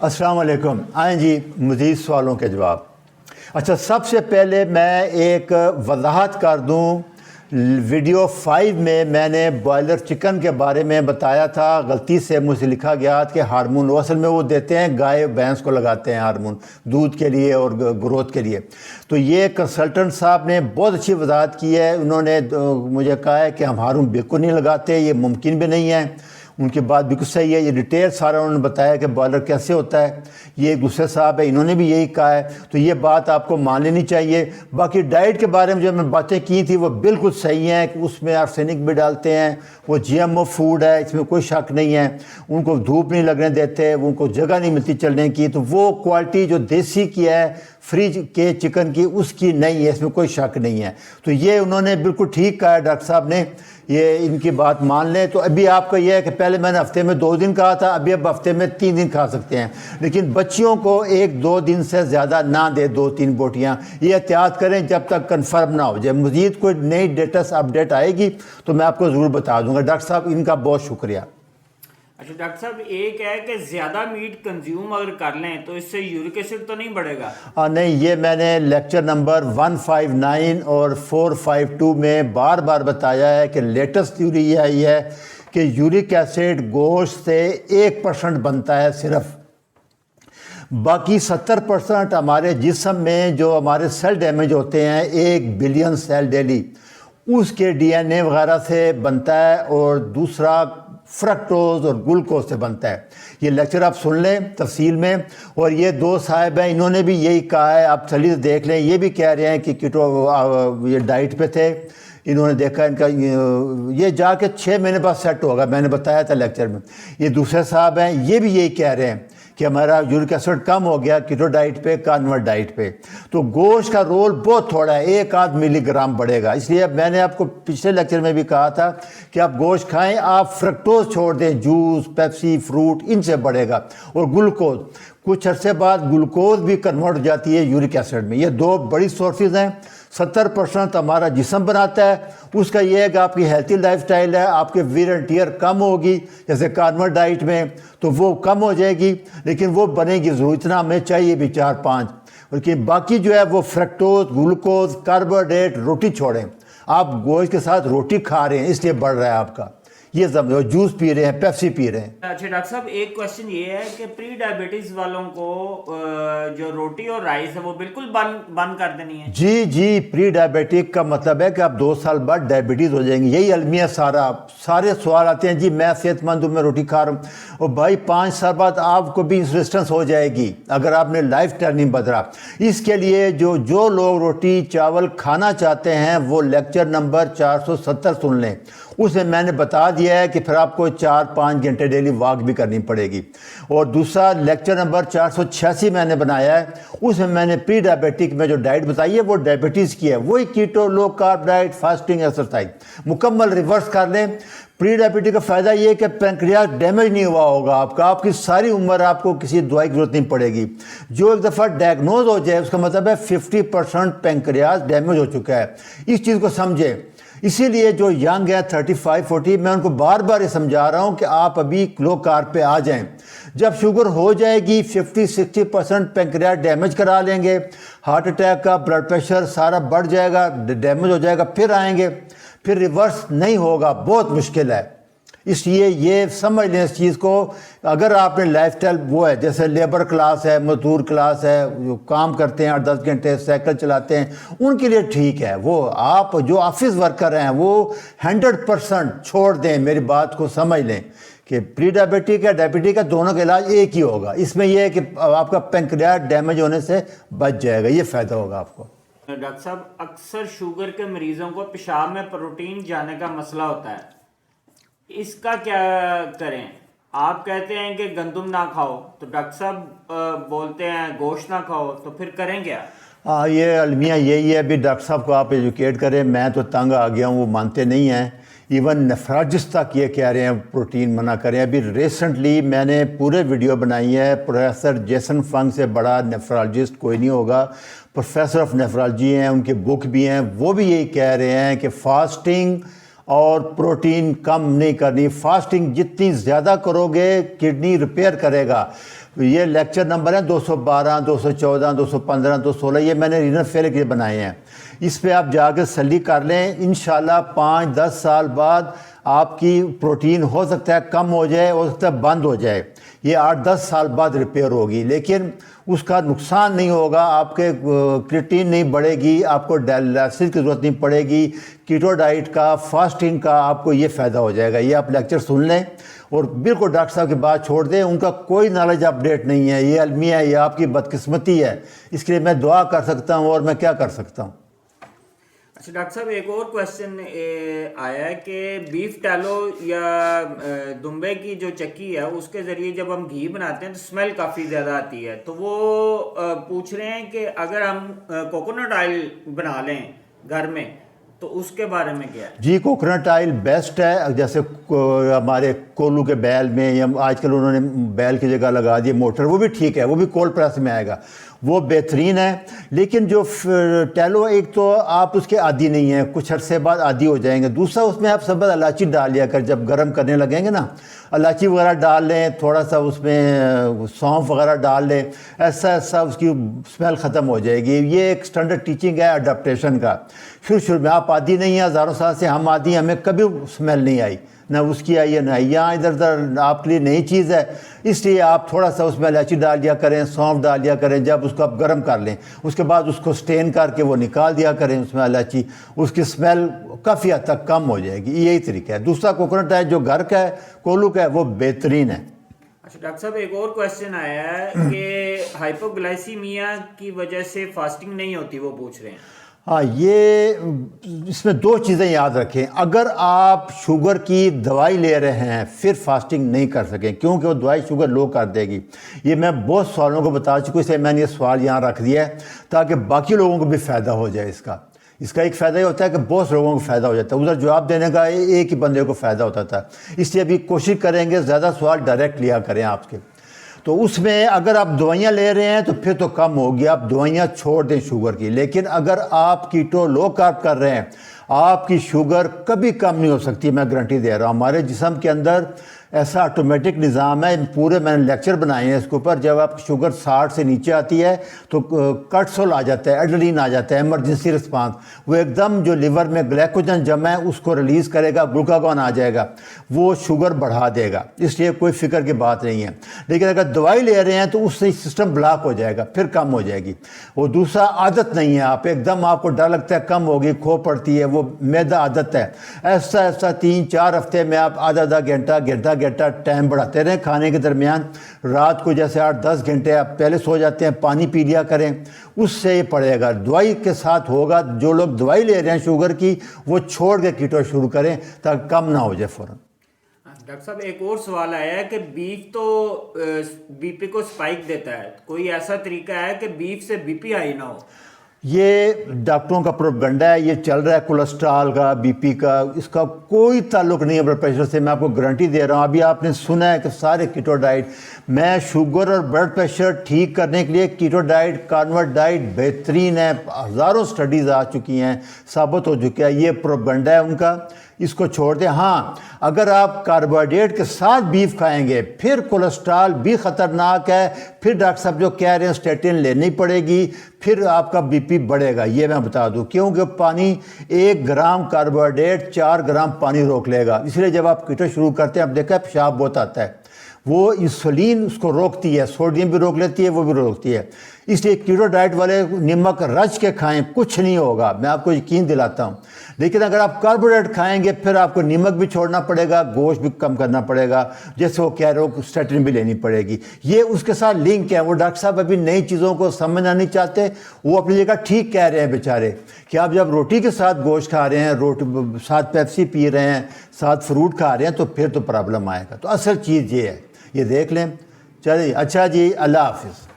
अस्सलाम वालेकुम। आएँ जी मज़ीद सवालों के जवाब। अच्छा, सबसे पहले मैं एक वजाहत कर दूँ। वीडियो 5 में मैंने बॉयलर चिकन के बारे में बताया था, गलती से मुझसे लिखा गया कि हार्मोन, वो असल में वो देते हैं, गाय भैंस को लगाते हैं हार्मोन दूध के लिए और ग्रोथ के लिए। तो ये कंसल्टेंट साहब ने बहुत अच्छी वजाहत की है। उन्होंने मुझे कहा है कि हम हार्मोन बिल्कुल नहीं लगाते, ये मुमकिन भी नहीं है। उनकी बात बिल्कुल सही है। ये डिटेल सारा उन्होंने बताया कि बॉयलर कैसे होता है। ये एक दूसरे साहब है, इन्होंने भी यही कहा है, तो ये बात आपको मान लेनी चाहिए। बाकी डाइट के बारे में जो मैं बातें की थी वो बिल्कुल सही हैं कि उसमें आर्सेनिक भी डालते हैं, वो GMO फूड है, इसमें कोई शक नहीं है। उनको धूप नहीं लगने देते, उनको जगह नहीं मिलती चलने की, तो वो क्वालिटी जो देसी की है फ्रिज के चिकन की, उसकी नहीं है, इसमें कोई शक नहीं है। तो ये उन्होंने बिल्कुल ठीक कहा है डॉक्टर साहब ने, ये इनकी बात मान लें। तो अभी आपका यह है कि पहले मैंने हफ्ते में 2 दिन कहा था, अभी अब हफ्ते में 3 दिन खा सकते हैं, लेकिन बच्चियों को 1-2 दिन से ज़्यादा ना दे, 2-3 बोटियाँ। ये एहतियात करें जब तक कंफर्म ना हो जाए। मज़ीद कोई नई डेटस अपडेट आएगी तो मैं आपको ज़रूर बता दूँगा। डॉक्टर साहब इनका बहुत शुक्रिया। अच्छा डॉक्टर साहब, एक है कि ज़्यादा मीट कंज्यूम अगर कर लें तो इससे यूरिक एसिड तो नहीं बढ़ेगा? नहीं, ये मैंने लेक्चर नंबर 159 और 452 में बार बार बताया है कि लेटेस्ट थ्योरी यही है कि यूरिक एसिड गोश्त से 1% बनता है सिर्फ। बाकी 70% हमारे जिस्म में जो हमारे सेल डैमेज होते हैं, 1 बिलियन सेल डेली, उसके DNA वगैरह से बनता है, और दूसरा फ्रक्टोज और ग्लूकोज से बनता है। ये लेक्चर आप सुन लें तफसील में। और ये 2 साहब हैं, इन्होंने भी यही कहा है, आप चलिए देख लें। ये भी कह रहे हैं कि कीटो ये डाइट पे थे, इन्होंने देखा इनका ये जाके 6 महीने बाद सेट होगा, मैंने बताया था लेक्चर में। ये दूसरे साहब हैं, ये भी यही कह रहे हैं कि हमारा यूरिक एसिड कम हो गया कीटो डाइट पे, कार्निवोर डाइट पे। तो गोश्त का रोल बहुत थोड़ा है, 1-8 मिलीग्राम बढ़ेगा। इसलिए मैंने आपको पिछले लेक्चर में भी कहा था कि आप गोश्त खाएं, आप फ्रक्टोज छोड़ दें, जूस, पेप्सी, फ्रूट, इनसे बढ़ेगा। और ग्लूकोज, कुछ अरसे बाद ग्लूकोज भी कन्वर्ट हो जाती है यूरिक एसिड में। ये 2 बड़ी सोर्सेज हैं। 70% हमारा जिस्म बनाता है, उसका ये है कि आपकी हेल्थी लाइफस्टाइल है, आपके वीर एंड टीयर कम होगी, जैसे कार्निवोर डाइट में तो वो कम हो जाएगी, लेकिन वो बनेगी ज़रूर, इतना हमें चाहिए भी 4-5। लेकिन बाकी जो है वो फ्रक्टोज, ग्लूकोज, कार्बोहाइड्रेट, रोटी छोड़ें। आप गोश्त के साथ रोटी खा रहे हैं इसलिए बढ़ रहा है आपका, ये समझो। जूस पी रहे हैं, पेप्सी पी रहे हैं। अच्छा डॉक्टर साहब, एक क्वेश्चन ये है कि प्री डायबिटीज वालों को जो रोटी और राइस है वो बिल्कुल बंद कर देनी है? जी, प्री डायबिटिक का मतलब है कि आप 2 साल बाद डायबिटीज़ हो जाएंगे। यही अलमिया सारे सवाल आते हैं, जी मैं सेहतमंद हूँ, मैं रोटी खा रहा हूँ। और भाई 5 साल बाद आपको भी रेजिस्टेंस हो जाएगी अगर आपने लाइफ स्टाइल नहीं बदला। इसके लिए जो लोग रोटी चावल खाना चाहते हैं वो लेक्चर नंबर 470 सुन लें। उसमें मैंने बता दिया है कि फिर आपको 4-5 घंटे डेली वॉक भी करनी पड़ेगी। और दूसरा लेक्चर नंबर 486 मैंने बनाया है, उसमें मैंने प्री डायबिटिक में जो डाइट बताई है वो डायबिटीज़ की है। वही keto, low carb diet, fasting, exercise मुकम्मल रिवर्स कर लें। प्री डायबिटिक का फ़ायदा ये है कि पैंक्रियाज डैमेज नहीं हुआ होगा आपका, आपकी सारी उम्र आपको किसी दवाई की जरूरत नहीं पड़ेगी। जो एक दफ़ा डायग्नोज हो जाए उसका मतलब है 50% पैंक्रियाज डैमेज हो चुका है। इस चीज़ को समझें। इसीलिए जो यंग है 35-40, मैं उनको बार बार ये समझा रहा हूँ कि आप अभी लो कार्ब पे आ जाएं। जब शुगर हो जाएगी 50-60% पैंक्रियाज डैमेज करा लेंगे, हार्ट अटैक का, ब्लड प्रेशर सारा बढ़ जाएगा, डैमेज हो जाएगा, फिर आएंगे, फिर रिवर्स नहीं होगा, बहुत मुश्किल है। इसलिए ये समझ लें इस चीज़ को। अगर आपने लाइफस्टाइल वो है, जैसे लेबर क्लास है, मजदूर क्लास है, जो काम करते हैं 8-10 घंटे, साइकिल चलाते हैं, उनके लिए ठीक है। वो आप जो ऑफिस वर्कर हैं वो 100% छोड़ दें। मेरी बात को समझ लें कि प्री डायबिटिक है, डायबिटिक है, दोनों का इलाज एक ही होगा। इसमें यह है कि आपका पैंक्रियाज डैमेज होने से बच जाएगा, ये फ़ायदा होगा आपको। डॉक्टर साहब, अक्सर शुगर के मरीजों को पेशाब में प्रोटीन जाने का मसला होता है, इसका क्या करें? आप कहते हैं कि गंदम ना खाओ, तो डॉक्टर साहब बोलते हैं गोश्त ना खाओ, तो फिर करें क्या? ये अलमिया यही है। अभी डॉक्टर साहब को आप एजुकेट करें, मैं तो तंग आ गया हूँ, वो मानते नहीं हैं। इवन नेफ्रोलॉजिस्ट तक ये कह रहे हैं प्रोटीन मना करें। अभी रिसेंटली मैंने पूरे वीडियो बनाई है, प्रोफेसर जेसन फंग से बड़ा नेफ्रोलॉजिस्ट कोई नहीं होगा, प्रोफेसर ऑफ नेफ्रोलॉजी हैं, उनके बुक भी हैं, वो भी यही कह रहे हैं कि फास्टिंग और प्रोटीन कम नहीं करनी। फास्टिंग जितनी ज़्यादा करोगे किडनी रिपेयर करेगा। یہ لیکچر نمبر ہیں 212 214 215 216 یہ میں نے رینل فیلر کے لیے بنائے ہیں. اس پہ آپ جا کے تسلی کر لیں. انشاءاللہ 5-10 سال بعد آپ کی پروٹین ہو سکتا ہے کم ہو جائے، ہو سکتا ہے بند ہو جائے. یہ 8-10 سال بعد ریپیئر ہوگی، لیکن اس کا نقصان نہیں ہوگا. آپ کے کریٹین نہیں بڑھے گی، آپ کو ڈائلیسس کی ضرورت نہیں پڑے گی. کیٹو ڈائٹ کا، فاسٹنگ کا آپ کو یہ فائدہ ہو جائے گا. یہ آپ لیکچر سن لیں اور بالکل ڈاکٹر صاحب کی بات چھوڑ دیں. ان کا کوئی نالج اپڈیٹ نہیں ہے. یہ المیہ ہے، یہ آپ کی بدقسمتی ہے. اس کے لیے میں دعا کر سکتا ہوں اور میں کیا کر سکتا ہوں. اچھا ڈاکٹر صاحب، ایک اور کویشچن آیا ہے کہ بیف ٹالو یا دمبے کی جو چکی ہے اس کے ذریعے جب ہم گھی بناتے ہیں تو اسمیل کافی زیادہ آتی ہے، تو وہ پوچھ رہے ہیں کہ اگر ہم کوکونٹ آئل بنا لیں گھر میں تو اس کے بارے میں کیا ہے؟ جی کوکونٹ آئل بیسٹ ہے. جیسے ہمارے کولو کے بیل میں، یا آج کل انہوں نے بیل کی جگہ لگا دی موٹر، وہ بھی ٹھیک ہے، وہ بھی کولڈ پریس میں آئے گا، وہ بہترین ہے. لیکن جو ٹیلو، ایک تو آپ اس کے عادی نہیں ہیں، کچھ عرصے بعد عادی ہو جائیں گے. دوسرا اس میں آپ سبز الائچی ڈال لیا کر، جب گرم کرنے لگیں گے نا الائچی وغیرہ ڈال لیں، تھوڑا سا اس میں سونف وغیرہ ڈال لیں، ایسا اس کی اسمیل ختم ہو جائے گی. یہ ایک اسٹینڈرڈ ٹیچنگ ہے اڈاپٹیشن کا. شروع میں آپ عادی نہیں ہیں، ہزاروں سال سے ہم عادی ہیں، ہمیں کبھی اسمیل نہیں آئی، نہ اس کی آئی ہے نہ یہاں ادھر آپ کے لیے نئی چیز ہے. اس لیے آپ تھوڑا سا اس میں الائچی ڈال دیا کریں، سونف ڈال دیا کریں. جب اس کو آپ گرم کر لیں اس کے بعد اس کو سٹین کر کے وہ نکال دیا کریں اس میں الائچی، اس کی اسمیل کافی حد تک کم ہو جائے گی. یہی طریقہ ہے. دوسرا کوکونٹ ہے جو گھر کا ہے، کولو کا ہے، وہ بہترین ہے. اچھا ڈاکٹر صاحب، ایک اور کویشچن آیا ہے کہ ہائپوگلائسیمیا کی وجہ سے فاسٹنگ نہیں ہوتی، وہ پوچھ رہے ہیں. ہاں، یہ اس میں دو چیزیں یاد رکھیں. اگر آپ شوگر کی دوائی لے رہے ہیں پھر فاسٹنگ نہیں کر سکیں، کیونکہ وہ دوائی شوگر لو کر دے گی. یہ میں بہت سوالوں کو بتا چکا ہوں، اس لیے میں نے یہ سوال یہاں رکھ دیا ہے تاکہ باقی لوگوں کو بھی فائدہ ہو جائے. اس کا ایک فائدہ یہ ہوتا ہے کہ بہت سے لوگوں کو فائدہ ہو جاتا ہے. ادھر جواب دینے کا ایک ہی بندے کو فائدہ ہوتا تھا. اس لیے ابھی کوشش کریں گے زیادہ سوال ڈائریکٹ لیا کریں آپ کے. تو اس میں اگر آپ دوائیاں لے رہے ہیں تو پھر تو کم ہوگی، آپ دوائیاں چھوڑ دیں شوگر کی. لیکن اگر آپ کیٹو لو کارب کر رہے ہیں، آپ کی شوگر کبھی کم نہیں ہو سکتی، میں گارنٹی دے رہا ہوں. ہمارے جسم کے اندر ایسا آٹومیٹک نظام ہے، پورے میں نے لیکچر بنائے ہیں اس کے اوپر. جب آپ کی شوگر 60 سے نیچے آتی ہے تو کارٹسول آ جاتا ہے، ایڈرینالین آ جاتا ہے، ایمرجنسی رسپانس. وہ ایک دم جو لیور میں گلیکوجن جمع ہے اس کو ریلیز کرے گا، گلوکاگون آ جائے گا، وہ شوگر بڑھا دے گا. اس لیے کوئی فکر کی بات نہیں ہے. لیکن اگر دوائی لے رہے ہیں تو اس سے سسٹم بلاک ہو جائے گا، پھر کم ہو جائے گی. وہ دوسرا عادت نہیں ہے، آپ ایک دم آپ کو ڈر لگتا ہے کم ہوگی، کھو پڑتی ہے، وہ میدا عادت ہے. ایسا 3-4 ہفتے میں آپ آدھا گھنٹہ ٹائم بڑھاتے رہیں کھانے کے درمیان. رات کو جیسے 8-10 گھنٹے آپ پہلے سو جاتے ہیں، پانی پی لیا کریں، اس سے یہ پڑے گا. دوائی کے ساتھ ہوگا. جو لوگ دوائی لے رہے ہیں شوگر کی وہ چھوڑ کے کیٹو شروع کریں تاکہ کم نہ ہو جائے فوراً. ڈاکٹر صاحب، ایک اور سوال آیا ہے کہ بیف تو بی پی کو سپائک دیتا ہے، کوئی ایسا طریقہ ہے کہ بیف سے بی پی ہائی نہ ہو؟ یہ ڈاکٹروں کا پروپیگنڈا ہے. یہ چل رہا ہے کولیسٹرول کا، بی پی کا، اس کا کوئی تعلق نہیں ہے بلڈ پریشر سے. میں آپ کو گارنٹی دے رہا ہوں. ابھی آپ نے سنا ہے کہ سارے کیٹو ڈائٹ، میں شوگر اور بلڈ پریشر ٹھیک کرنے کے لیے کیٹو ڈائٹ، کارنیور ڈائٹ بہترین ہے. ہزاروں سٹڈیز آ چکی ہیں، ثابت ہو چکا ہے. یہ پروپیگنڈا ہے ان کا، اس کو چھوڑ دیں. ہاں، اگر آپ کاربوہائیڈریٹ کے ساتھ بیف کھائیں گے پھر کولیسٹرول بھی خطرناک ہے. پھر ڈاکٹر صاحب جو کہہ رہے ہیں اسٹیٹن لینی پڑے گی، پھر آپ کا بی پی بڑھے گا. یہ میں بتا دوں، کیونکہ پانی 1 گرام کاربوہائیڈریٹ 4 گرام پانی روک لے گا. اس لیے جب آپ کیٹو شروع کرتے ہیں، آپ دیکھا پیشاب بہت آتا ہے، وہ انسولین اس کو روکتی ہے، سوڈیم بھی روک لیتی ہے، وہ بھی روکتی ہے. اس لیے کیٹو ڈائٹ والے نمک رچ کے کھائیں، کچھ نہیں ہوگا، میں آپ کو یقین دلاتا ہوں. لیکن اگر آپ کاربوہائیڈریٹ کھائیں گے پھر آپ کو نمک بھی چھوڑنا پڑے گا، گوشت بھی کم کرنا پڑے گا، جیسے وہ کہہ رہے ہو اسٹیٹن بھی لینی پڑے گی. یہ اس کے ساتھ لنک ہے. وہ ڈاکٹر صاحب ابھی نئی چیزوں کو سمجھنا نہیں چاہتے. وہ اپنی جگہ ٹھیک کہہ رہے ہیں بیچارے کہ آپ جب روٹی کے ساتھ گوشت کھا رہے ہیں، روٹی ساتھ پیپسی پی رہے ہیں، ساتھ فروٹ کھا رہے ہیں، تو پھر تو پرابلم آئے گا. تو اصل چیز یہ ہے، یہ دیکھ لیں. چلیے، اچھا جی، اللہ حافظ.